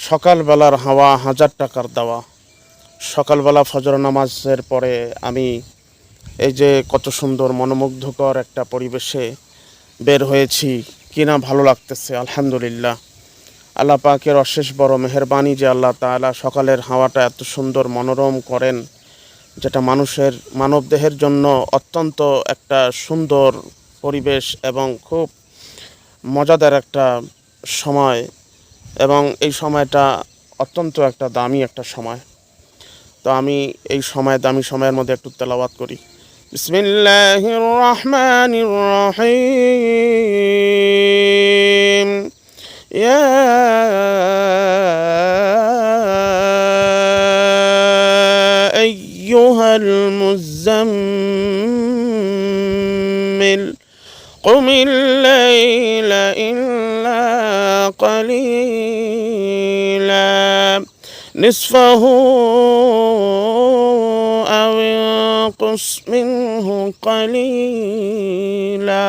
সকালবেলার হাওয়া হাজার টাকার দেওয়া। সকালবেলা ফজর নামাজের পরে আমি এই যে কত সুন্দর মনোমুগ্ধকর একটা পরিবেশে বের হয়েছি, কিনা ভালো লাগতেছে আলহামদুলিল্লাহ। আল্লাহ পাকের অশেষ বড় মেহেরবানি যে আল্লাহ তাআলা সকালের হাওয়াটা এত সুন্দর মনোরম করেন, যেটা মানবদেহের জন্য অত্যন্ত একটা সুন্দর পরিবেশ এবং খুব মজাদার একটা সময়, এবং এই সময়টা অত্যন্ত একটা দামি একটা সময়। তো আমি এই দামি সময়ের মধ্যে একটু তেলাওয়াত করি। বিসমিল্লাহির রহমানির রহিম। ইয়া আইয়ুহাল মুযাম্মিল কুমিল লাইলা ইল্লা قليلا نصفه أو انقص منه قليلا